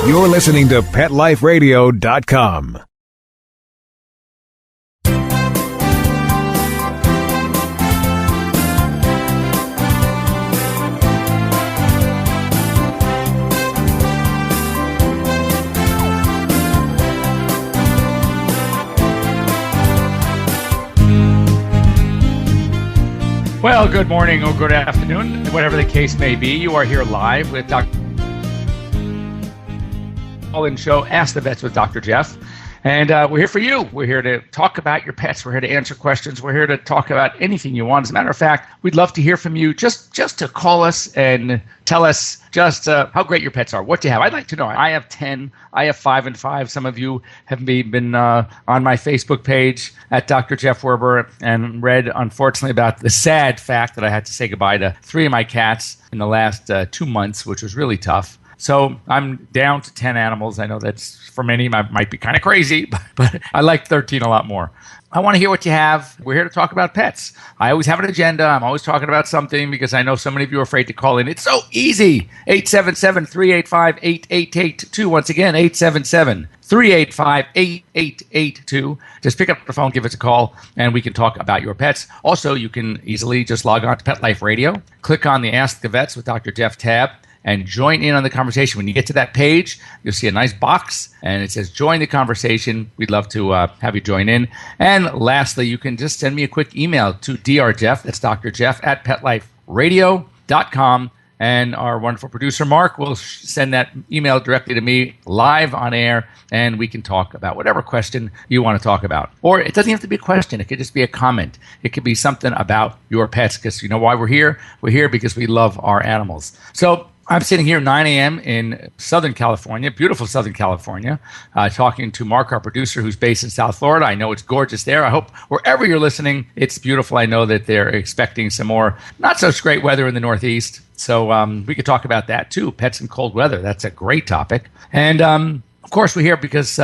You're listening to PetLifeRadio.com. Well, good morning or good afternoon, whatever the case may be. You are here live with Dr. Call-in show, Ask the Vets with Dr. Jeff. And we're here for you. We're here to talk about your pets. We're here to answer questions. We're here to talk about anything you want. As a matter of fact, we'd love to hear from you. Just to call us and tell us just how great your pets are, what you have. I'd like to know. I have 10. I have 5 and 5. Some of you have been on my Facebook page at Dr. Jeff Werber and read, unfortunately, about the sad fact that I had to say goodbye to 3 of my cats in the last 2 months, which was really tough. So I'm down to 10 animals. I know that's, for many, might be kind of crazy, but I like 13 a lot more. I want to hear what you have. We're here to talk about pets. I always have an agenda. I'm always talking about something because I know so many of you are afraid to call in. It's so easy. 877-385-8882. Once again, 877-385-8882. Just pick up the phone, give us a call, and we can talk about your pets. Also, you can easily just log on to Pet Life Radio, click on the Ask the Vets with Dr. Jeff tab, and join in on the conversation. When you get to that page, you'll see a nice box, and it says join the conversation. We'd love to have you join in. And lastly, you can just send me a quick email to drjeff, that's Dr. Jeff, at PetLifeRadio.com. And our wonderful producer, Mark, will send that email directly to me live on air, and we can talk about whatever question you want to talk about. Or it doesn't have to be a question. It could just be a comment. It could be something about your pets, because you know why we're here? We're here because we love our animals. So I'm sitting here 9 a.m. in Southern California, beautiful Southern California, talking to Mark, our producer, who's based in South Florida. I know it's gorgeous there. I hope wherever you're listening, it's beautiful. I know that they're expecting some more not so great weather in the Northeast. So we could talk about that too, pets in cold weather. That's a great topic. And of course, we're here because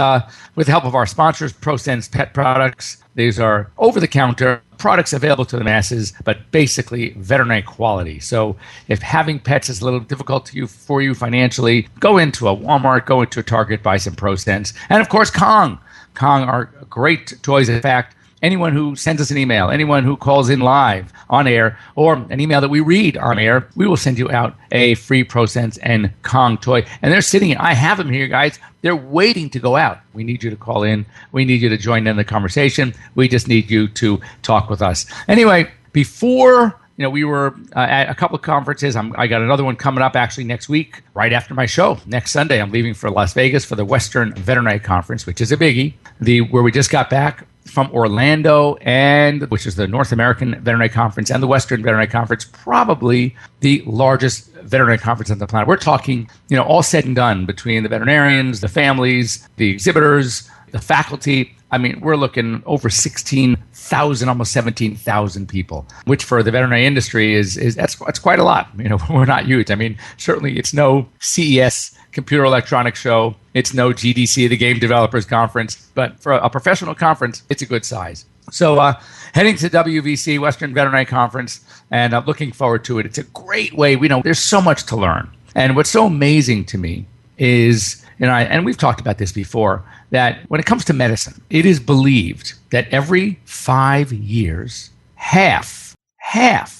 with the help of our sponsors, Prosense Pet Products. These are over-the-counter products available to the masses, but basically veterinary quality. So if having pets is a little difficult for you financially, go into a Walmart, go into a Target, buy some Prosense. And of course, Kong. Kong are great toys. In fact, anyone who sends us an email, anyone who calls in live on air, or an email that we read on air, we will send you out a free Prosense and Kong toy. And they're sitting, I have them here, guys. They're waiting to go out. We need you to call in. We need you to join in the conversation. We just need you to talk with us. Anyway, before we were at a couple of conferences. I got another one coming up actually next week, right after my show. Next Sunday, I'm leaving for Las Vegas for the Western Veterinary Conference, which is a biggie, where we just got back from Orlando, which is the North American Veterinary Conference and the Western Veterinary Conference, probably the largest veterinary conference on the planet. We're talking, all said and done, between the veterinarians, the families, the exhibitors, the faculty. I mean, we're looking over 16,000, almost 17,000 people, which for the veterinary industry that's quite a lot. We're not huge. I mean, certainly it's no CES, Computer Electronics Show. It's no GDC, the Game Developers Conference. But for a professional conference, it's a good size. So heading to WVC, Western Veterinary Conference, and I'm looking forward to it. It's a great way. There's so much to learn. And what's so amazing to me is, and we've talked about this before, that when it comes to medicine, it is believed that every 5 years, half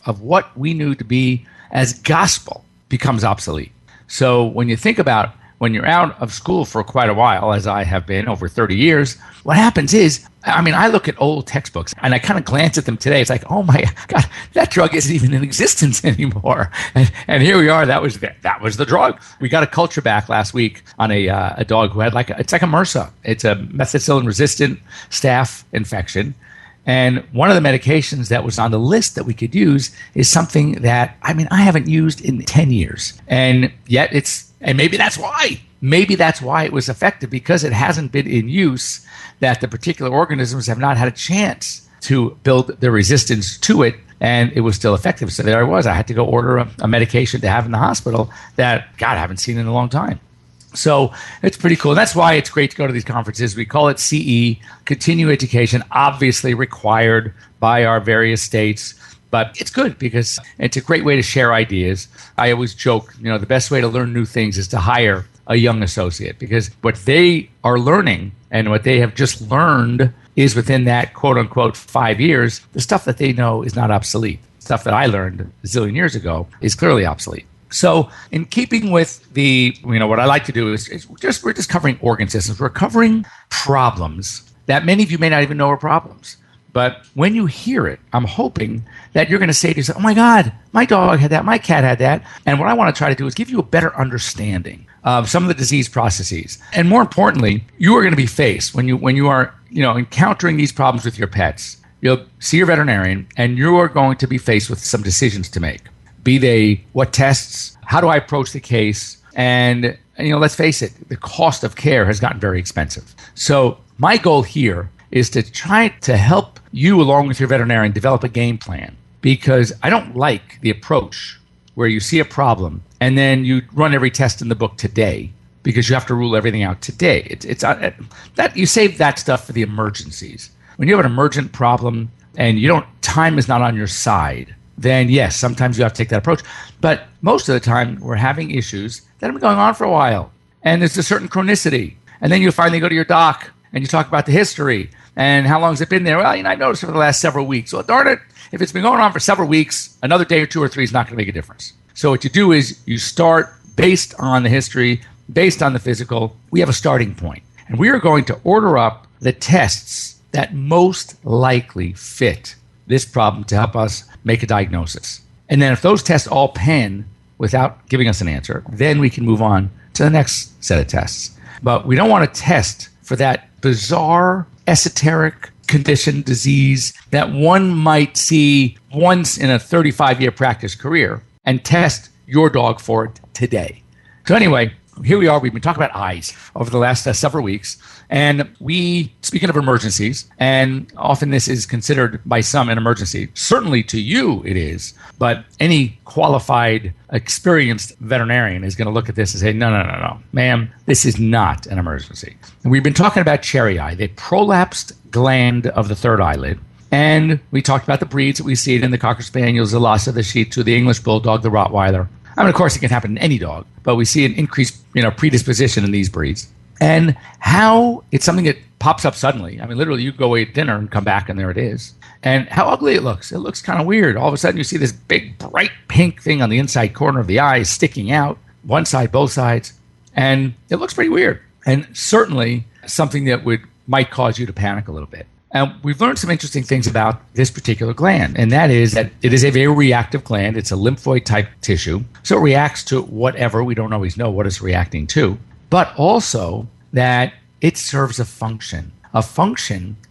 of what we knew to be as gospel becomes obsolete. So when you think about when you're out of school for quite a while, as I have been over 30 years, what happens is, I look at old textbooks and I kind of glance at them today. It's like, oh my God, that drug isn't even in existence anymore. And here we are. That was the drug. We got a culture back last week on a dog who had it's like a MRSA. It's a methicillin-resistant staph infection. And one of the medications that was on the list that we could use is something that, I haven't used in 10 years. And yet and maybe that's why. Maybe that's why it was effective, because it hasn't been in use, that the particular organisms have not had a chance to build the resistance to it, and it was still effective. So there I was. I had to go order a medication to have in the hospital that, God, I haven't seen in a long time. So it's pretty cool. That's why it's great to go to these conferences. We call it CE, continuing education, obviously required by our various states. But it's good because it's a great way to share ideas. I always joke, the best way to learn new things is to hire a young associate, because what they are learning and what they have just learned is within that quote unquote 5 years, the stuff that they know is not obsolete. Stuff that I learned a zillion years ago is clearly obsolete. So in keeping with what I like to do is we're just covering organ systems. We're covering problems that many of you may not even know are problems. But when you hear it, I'm hoping that you're going to say to yourself, oh my God, my dog had that, my cat had that. And what I want to try to do is give you a better understanding of some of the disease processes. And more importantly, you are going to be faced when you are encountering these problems with your pets. You'll see your veterinarian and you are going to be faced with some decisions to make. Be they what tests, how do I approach the case? And let's face it, the cost of care has gotten very expensive. So my goal here is to try to help you, along with your veterinarian, develop a game plan, because I don't like the approach where you see a problem and then you run every test in the book today because you have to rule everything out today. It's that you save that stuff for the emergencies. When you have an emergent problem and time is not on your side, then yes, sometimes you have to take that approach. But most of the time, we're having issues that have been going on for a while, and there's a certain chronicity. And then you finally go to your doc and you talk about the history. And how long has it been there? Well, I've noticed for the last several weeks. Well, darn it, if it's been going on for several weeks, another day or 2 or 3 is not going to make a difference. So what you do is you start based on the history, based on the physical. We have a starting point. And we are going to order up the tests that most likely fit this problem to help us make a diagnosis. And then if those tests all pan without giving us an answer, then we can move on to the next set of tests. But we don't want to test for that bizarre, esoteric condition, disease that one might see once in a 35-year practice career and test your dog for it today. So anyway, here we are. We've been talking about eyes over the last several weeks. And speaking of emergencies, and often this is considered by some an emergency. Certainly to you it is, but any qualified, experienced veterinarian is going to look at this and say, no, ma'am, this is not an emergency. And we've been talking about cherry eye, the prolapsed gland of the third eyelid. And we talked about the breeds that we see it in the Cocker Spaniels, the Lhasa, the Shih Tzu, the English Bulldog, the Rottweiler. I mean, of course, it can happen in any dog, but we see an increased predisposition in these breeds. And how it's something that pops up suddenly. I mean, literally, you go eat dinner and come back, and there it is. And how ugly it looks. It looks kind of weird. All of a sudden, you see this big, bright pink thing on the inside corner of the eye sticking out, one side, both sides. And it looks pretty weird. And certainly something that might cause you to panic a little bit. And we've learned some interesting things about this particular gland, and that is that it is a very reactive gland. It's a lymphoid-type tissue, so it reacts to whatever. We don't always know what it's reacting to, but also that it serves a function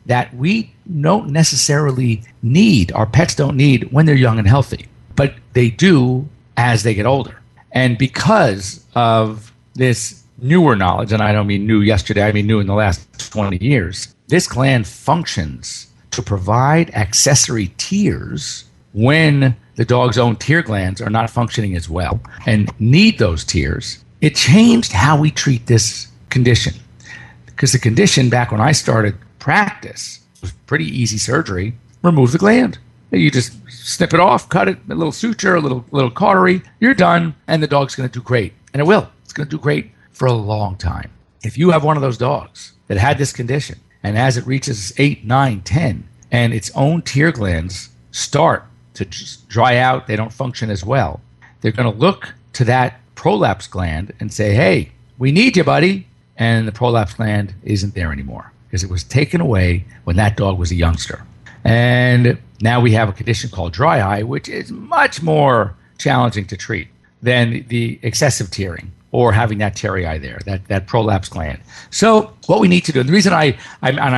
that we don't necessarily need, our pets don't need when they're young and healthy, but they do as they get older. And because of this newer knowledge, and I don't mean new yesterday, I mean new in the last 20 years, this gland functions to provide accessory tears when the dog's own tear glands are not functioning as well and need those tears. It changed how we treat this condition, because the condition back when I started practice was pretty easy surgery. Remove the gland. You just snip it off, cut it, a little suture, a little cautery, you're done, and the dog's going to do great. And it will. It's going to do great for a long time. If you have one of those dogs that had this condition, and as it reaches 8, 9, 10, and its own tear glands start to just dry out, they don't function as well, they're going to look to that prolapse gland and say, hey, we need you, buddy. And the prolapse gland isn't there anymore because it was taken away when that dog was a youngster. And now we have a condition called dry eye, which is much more challenging to treat than the excessive tearing or having that cherry eye there, that prolapse gland. So what we need to do, and the reason I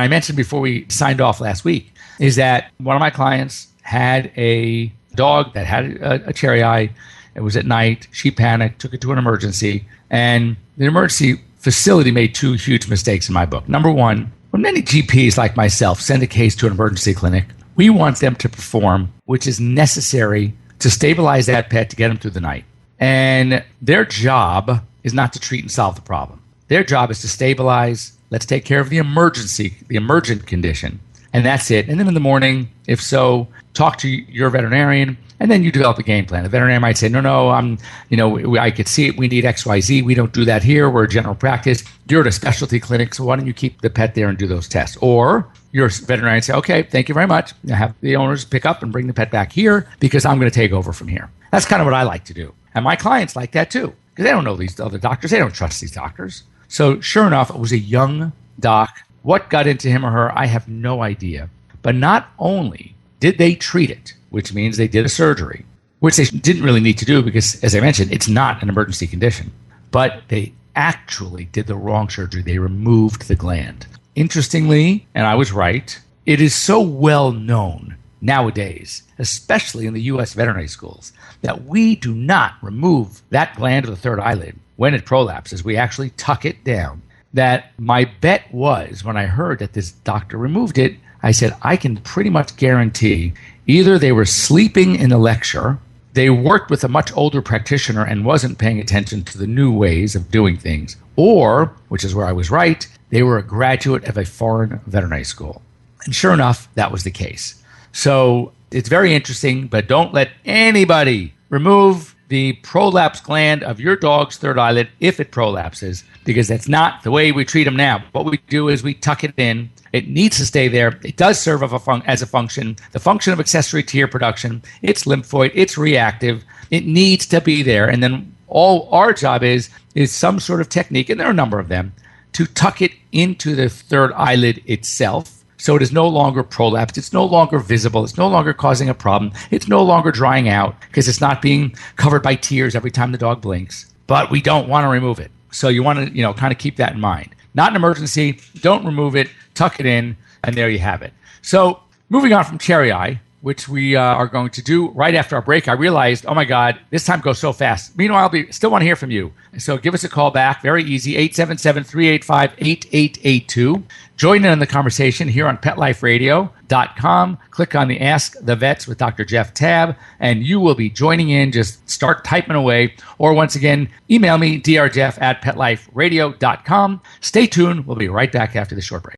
mentioned before we signed off last week, is that one of my clients had a dog that had a cherry eye. It was at night. She panicked, took it to an emergency, and the emergency facility made 2 huge mistakes in my book. Number one, when many GPs like myself send a case to an emergency clinic, we want them to perform, which is necessary to stabilize that pet to get them through the night. And their job is not to treat and solve the problem. Their job is to stabilize. Let's take care of the emergent condition. and that's it. And then in the morning, if so, talk to your veterinarian, and then you develop a game plan. The veterinarian might say, no, I could see it. We need XYZ. We don't do that here. We're a general practice. You're at a specialty clinic, so why don't you keep the pet there and do those tests? Or your veterinarian say, okay, thank you very much. Have the owners pick up and bring the pet back here because I'm going to take over from here. That's kind of what I like to do. And my clients like that too, because they don't know these other doctors. They don't trust these doctors. So sure enough, it was a young doc. What got into him or her, I have no idea. But not only did they treat it, which means they did a surgery, which they didn't really need to do because, as I mentioned, it's not an emergency condition. But they actually did the wrong surgery. They removed the gland. Interestingly, and I was right, it is so well known nowadays, especially in the U.S. veterinary schools, that we do not remove that gland of the third eyelid when it prolapses. We actually tuck it down. That my bet was, when I heard that this doctor removed it, I said, I can pretty much guarantee either they were sleeping in the lecture, they worked with a much older practitioner and wasn't paying attention to the new ways of doing things, or, which is where I was right, they were a graduate of a foreign veterinary school. And sure enough, that was the case. So it's very interesting, but don't let anybody remove the prolapse gland of your dog's third eyelid if it prolapses, because that's not the way we treat them now. What we do is we tuck it in. It needs to stay there. It does serve as a function, the function of accessory tear production. It's lymphoid. It's reactive. It needs to be there. And then all our job is some sort of technique, and there are a number of them, to tuck it into the third eyelid itself. So it is no longer prolapsed. It's no longer visible. It's no longer causing a problem. It's no longer drying out because it's not being covered by tears every time the dog blinks. But we don't want to remove it. So you want to, kind of keep that in mind. Not an emergency. Don't remove it. Tuck it in. And there you have it. So moving on from Cherry Eye, which we are going to do right after our break, I realized, oh my God, this time goes so fast. Meanwhile, still want to hear from you. So give us a call back. Very easy, 877-385-8882. Join in on the conversation here on PetLifeRadio.com. Click on the Ask the Vets with Dr. Jeff tab, and you will be joining in. Just start typing away. Or once again, email me, drjeff@PetLifeRadio.com. Stay tuned. We'll be right back after the short break.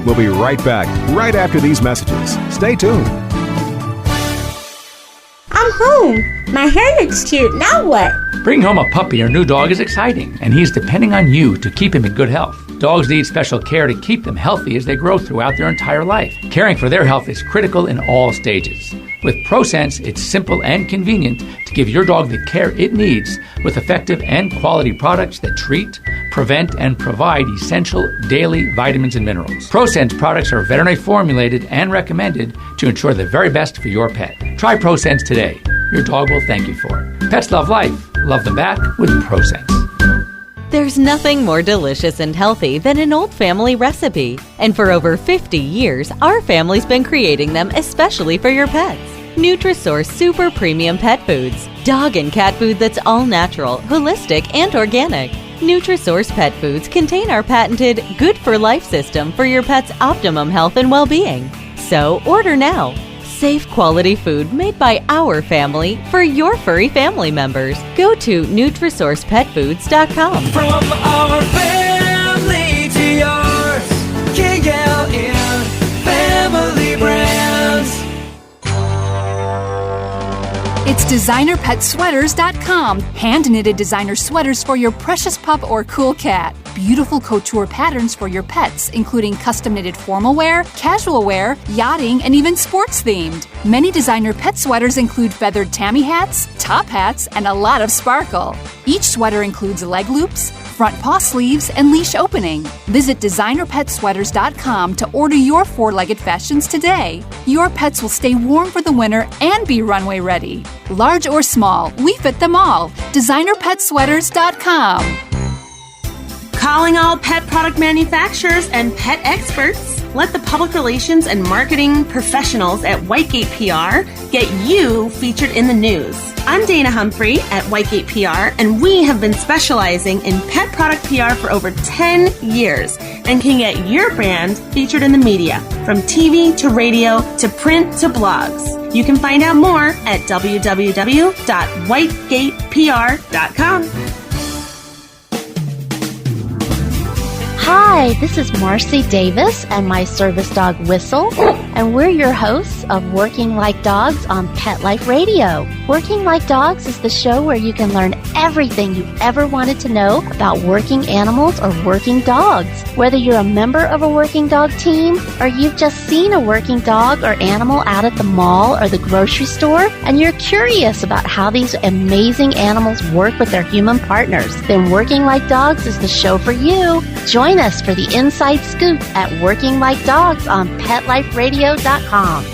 We'll be right back, right after these messages. Stay tuned. I'm home. My hair looks cute. Now what? Bringing home a puppy or new dog is exciting, and he's depending on you to keep him in good health. Dogs need special care to keep them healthy as they grow throughout their entire life. Caring for their health is critical in all stages. With Prosense, it's simple and convenient to give your dog the care it needs with effective and quality products that treat, prevent, and provide essential daily vitamins and minerals. Prosense products are veterinary formulated and recommended to ensure the very best for your pet. Try Prosense today. Your dog will thank you for it. Pets love life. Love them back with Prosense. There's nothing more delicious and healthy than an old family recipe. And for over 50 years, our family's been creating them especially for your pets. Nutrisource Super Premium Pet Foods. Dog and cat food that's all natural, holistic, and organic. Nutrisource Pet Foods contain our patented Good for Life system for your pet's optimum health and well-being. So order now. Safe quality food made by our family for your furry family members. Go to NutrisourcePetFoods.com. From our family to yours, KLN Family Brands. It's DesignerPetSweaters.com. Hand-knitted designer sweaters for your precious pup or cool cat. Beautiful couture patterns for your pets, including custom-knitted formal wear, casual wear, yachting, and even sports-themed. Many designer pet sweaters include feathered tammy hats, top hats, and a lot of sparkle. Each sweater includes leg loops, front paw sleeves, and leash opening. Visit DesignerPetSweaters.com to order your four-legged fashions today. Your pets will stay warm for the winter and be runway ready. Large or small, we fit them all. DesignerPetSweaters.com. Calling all pet product manufacturers and pet experts. Let the public relations and marketing professionals at Whitegate PR get you featured in the news. I'm Dana Humphrey at Whitegate PR, and we have been specializing in pet product PR for over 10 years and can get your brand featured in the media, from TV to radio to print to blogs. You can find out more at www.whitegatepr.com. Hi, this is Marcy Davis and my service dog Whistle, and we're your hosts of Working Like Dogs on Pet Life Radio. Working Like Dogs is the show where you can learn everything you ever wanted to know about working animals or working dogs. Whether you're a member of a working dog team or you've just seen a working dog or animal out at the mall or the grocery store and you're curious about how these amazing animals work with their human partners, then Working Like Dogs is the show for you. Join us for the inside scoop at Working Like Dogs on PetLifeRadio.com.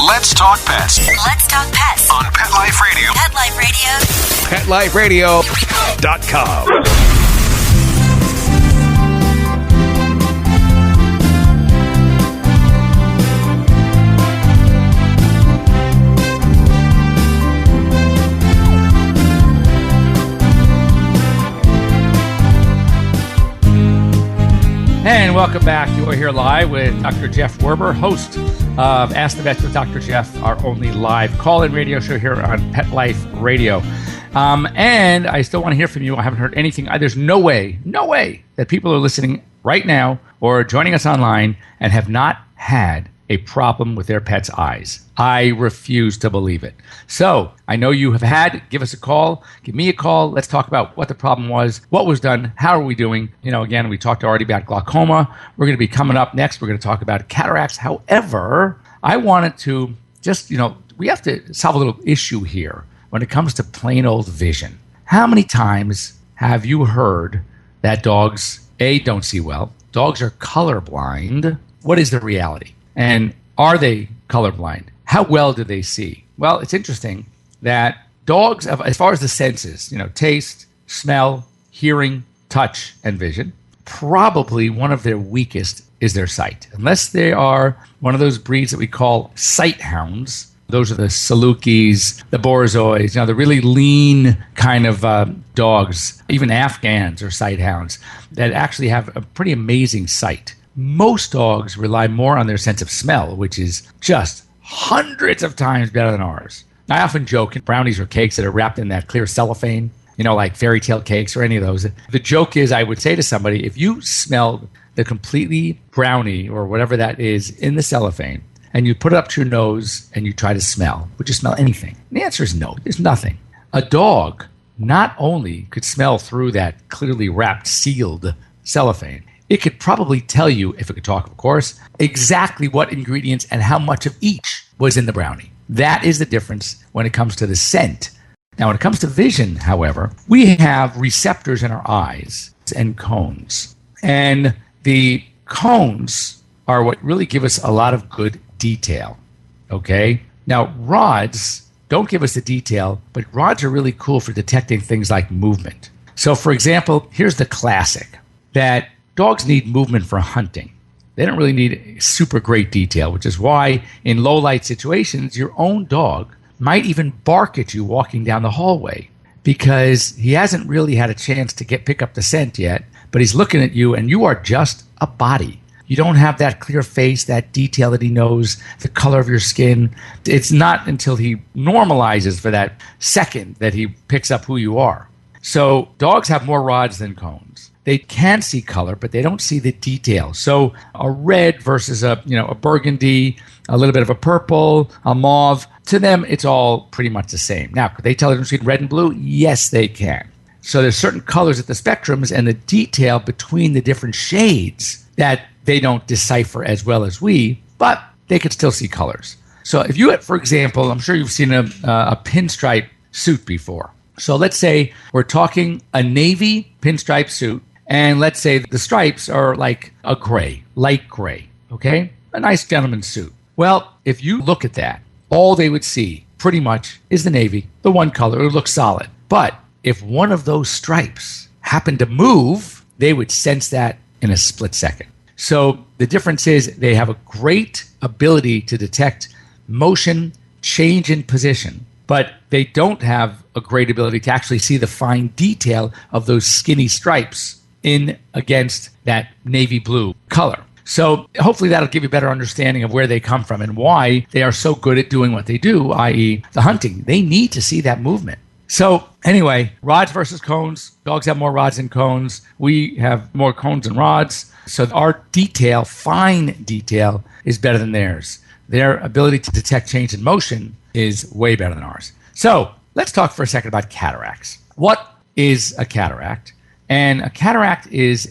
Let's talk pets Let's talk pets on Pet Life Radio. Pet Life Radio. PetLifeRadio.com. And welcome back. You are here live with Dr. Jeff Werber, host of Ask the Vets with Dr. Jeff, our only live call-in radio show here on Pet Life Radio. And I still want to hear from you. I haven't heard anything. There's no way that people are listening right now or joining us online and have not had a problem with their pet's eyes. I refuse to believe it. So I know you have had. Give us a call. Give me a call. Let's talk about what the problem was, what was done, how are we doing. Again, we talked already about glaucoma. We're going to be coming up next. We're going to talk about cataracts. However, I wanted to just, we have to solve a little issue here when it comes to plain old vision. How many times have you heard that dogs, A, don't see well, dogs are colorblind? What is the reality? And are they colorblind? How well do they see? Well, it's interesting that dogs, as far as the senses, taste, smell, hearing, touch, and vision, probably one of their weakest is their sight. Unless they are one of those breeds that we call sight hounds. Those are the Salukis, the Borzois, the really lean kind of dogs. Even Afghans are sight hounds that actually have a pretty amazing sight. Most dogs rely more on their sense of smell, which is just hundreds of times better than ours. I often joke brownies or cakes that are wrapped in that clear cellophane, like fairy tale cakes or any of those. The joke is I would say to somebody, if you smelled the completely brownie or whatever that is in the cellophane and you put it up to your nose and you try to smell, would you smell anything? And the answer is no, there's nothing. A dog not only could smell through that clearly wrapped, sealed cellophane, it could probably tell you, if it could talk, of course, exactly what ingredients and how much of each was in the brownie. That is the difference when it comes to the scent. Now, when it comes to vision, however, we have receptors in our eyes and cones. And the cones are what really give us a lot of good detail, okay? Now, rods don't give us the detail, but rods are really cool for detecting things like movement. So, for example, here's the classic, that dogs need movement for hunting. They don't really need super great detail, which is why in low light situations, your own dog might even bark at you walking down the hallway because he hasn't really had a chance to pick up the scent yet, but he's looking at you and you are just a body. You don't have that clear face, that detail that he knows, the color of your skin. It's not until he normalizes for that second that he picks up who you are. So dogs have more rods than cones. They can see color, but they don't see the detail. So a red versus a burgundy, a little bit of a purple, a mauve, to them, it's all pretty much the same. Now, could they tell the difference between red and blue? Yes, they can. So there's certain colors at the spectrums and the detail between the different shades that they don't decipher as well as we, but they could still see colors. So if you, for example, I'm sure you've seen a pinstripe suit before. So let's say we're talking a navy pinstripe suit, and let's say the stripes are like a gray, light gray, okay? A nice gentleman's suit. Well, if you look at that, all they would see pretty much is the navy, the one color, it looks solid. But if one of those stripes happened to move, they would sense that in a split second. So the difference is they have a great ability to detect motion, change in position, but they don't have a great ability to actually see the fine detail of those skinny stripes in against that navy blue color. So hopefully that'll give you a better understanding of where they come from and why they are so good at doing what they do, i.e. the hunting. They need to see that movement. So Anyway, rods versus cones. Dogs have more rods than cones. We have more cones than rods. So our detail, fine detail, is better than theirs. Their ability to detect change in motion is way better than ours. So let's talk for a second about cataracts. What is a cataract? And a cataract is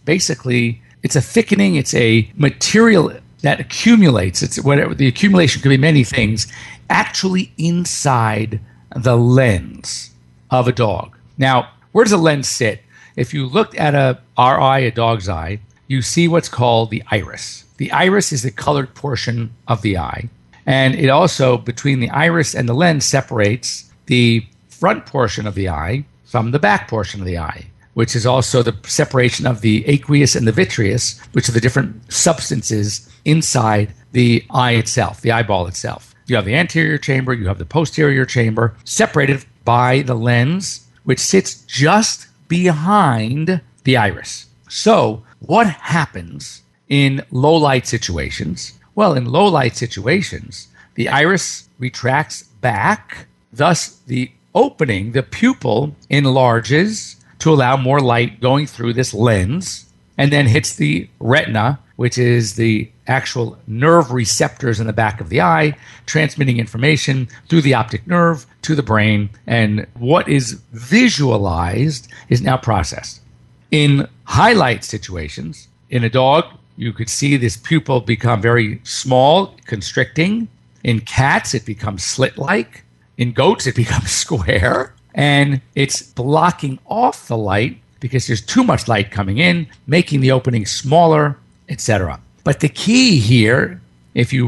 basically it's a thickening, it's a material that accumulates. It's whatever the accumulation could be many things, actually inside the lens of a dog. Now, where does a lens sit? If you looked at our eye, a dog's eye, you see what's called the iris. The iris is the colored portion of the eye. And it also, between the iris and the lens, separates the front portion of the eye from the back portion of the eye, which is also the separation of the aqueous and the vitreous, which are the different substances inside the eye itself, the eyeball itself. You have the anterior chamber, you have the posterior chamber, separated by the lens, which sits just behind the iris. So, what happens in low light situations? Well, in low light situations, the iris retracts back, thus the opening, the pupil enlarges to allow more light going through this lens, and then hits the retina, which is the actual nerve receptors in the back of the eye, transmitting information through the optic nerve to the brain, and what is visualized is now processed. In highlight situations, in a dog, you could see this pupil become very small, constricting. In cats, it becomes slit-like. In goats, it becomes square. And it's blocking off the light because there's too much light coming in, making the opening smaller, etc. But the key here, if you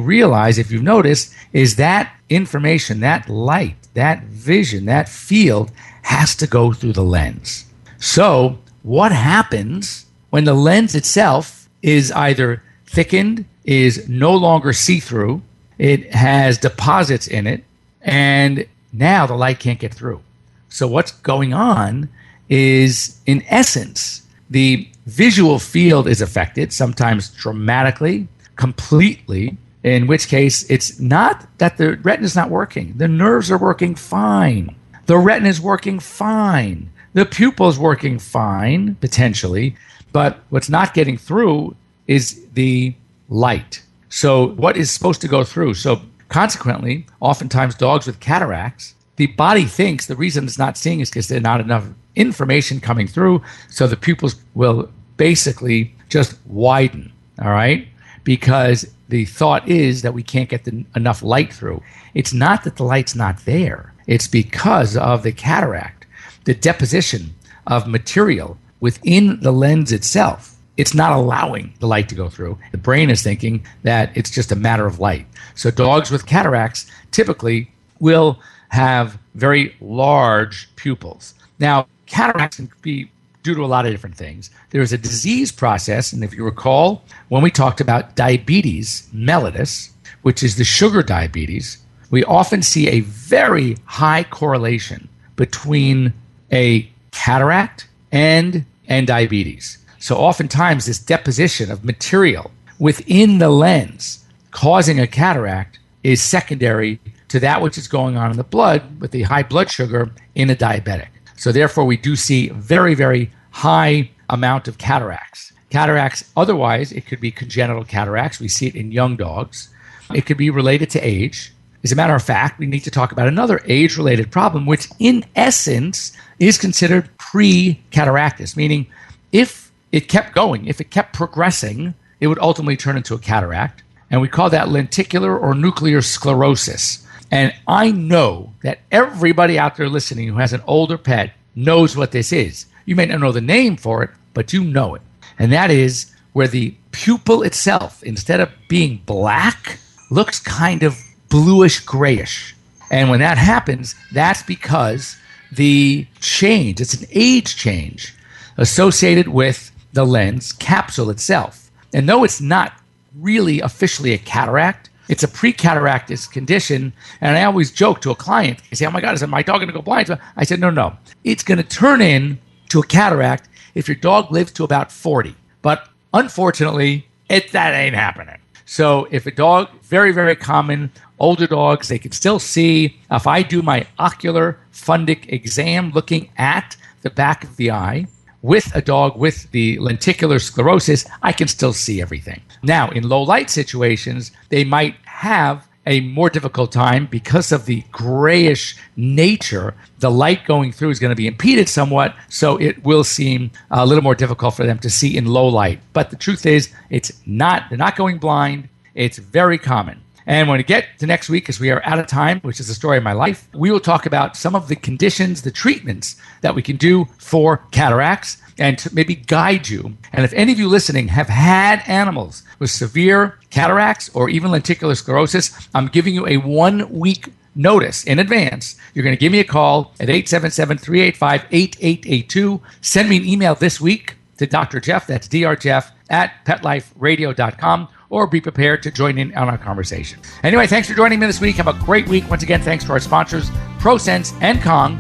notice, is that information, that light, that vision, that field has to go through the lens. So what happens when the lens itself is either thickened, is no longer see-through, it has deposits in it, and now the light can't get through. So what's going on is, in essence, the visual field is affected, sometimes dramatically, completely, in which case it's not that the retina is not working. The nerves are working fine. The retina is working fine. The pupil is working fine, potentially, but what's not getting through is the light. So what is supposed to go through? So consequently, oftentimes dogs with cataracts, the body thinks the reason it's not seeing is because there's not enough information coming through, so the pupils will basically just widen, all right? Because the thought is that we can't get enough light through. It's not that the light's not there. It's because of the cataract, the deposition of material within the lens itself. It's not allowing the light to go through. The brain is thinking that it's just a matter of light. So dogs with cataracts typically will have very large pupils. Now, cataracts can be due to a lot of different things. There is a disease process, and if you recall, when we talked about diabetes mellitus, which is the sugar diabetes, we often see a very high correlation between a cataract and diabetes. So oftentimes this deposition of material within the lens causing a cataract is secondary to that which is going on in the blood with the high blood sugar in a diabetic. So therefore we do see very, very high amount of cataracts. Cataracts, otherwise, it could be congenital cataracts. We see it in young dogs. It could be related to age. As a matter of fact, we need to talk about another age-related problem, which in essence is considered pre-cataractus, meaning if it kept going, if it kept progressing, it would ultimately turn into a cataract. And we call that lenticular or nuclear sclerosis. And I know that everybody out there listening who has an older pet knows what this is. You may not know the name for it, but you know it. And that is where the pupil itself, instead of being black, looks kind of bluish grayish. And when that happens, that's because the change, it's an age change associated with the lens capsule itself. And though it's not really officially a cataract, it's a pre-cataractus condition. And I always joke to a client, I say, oh my God, is my dog going to go blind? I said, no. It's going to turn into a cataract if your dog lives to about 40. But unfortunately, that ain't happening. So if a dog, very, very common, older dogs, they can still see. If I do my ocular fundic exam looking at the back of the eye with a dog with the lenticular sclerosis, I can still see everything. Now, in low light situations, they might have a more difficult time because of the grayish nature. The light going through is going to be impeded somewhat, so it will seem a little more difficult for them to see in low light. But the truth is, they're not going blind. It's very common. And when we get to next week, because we are out of time, which is the story of my life, we will talk about some of the conditions, the treatments that we can do for cataracts and to maybe guide you. And if any of you listening have had animals with severe cataracts or even lenticular sclerosis, I'm giving you a 1 week notice in advance. You're going to give me a call at 877-385-8882. Send me an email this week to Dr. Jeff, that's drjeff @petliferadio.com, or be prepared to join in on our conversation. Anyway, thanks for joining me this week. Have a great week. Once again, thanks to our sponsors, Prosense and Kong.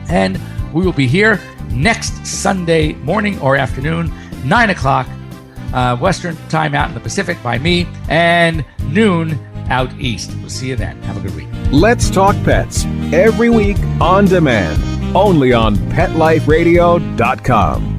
And we will be here next Sunday morning or afternoon, 9 o'clock Western time out in the Pacific by me, and noon out east. We'll see you then. Have a good week. Let's Talk Pets, every week on demand, only on PetLifeRadio.com.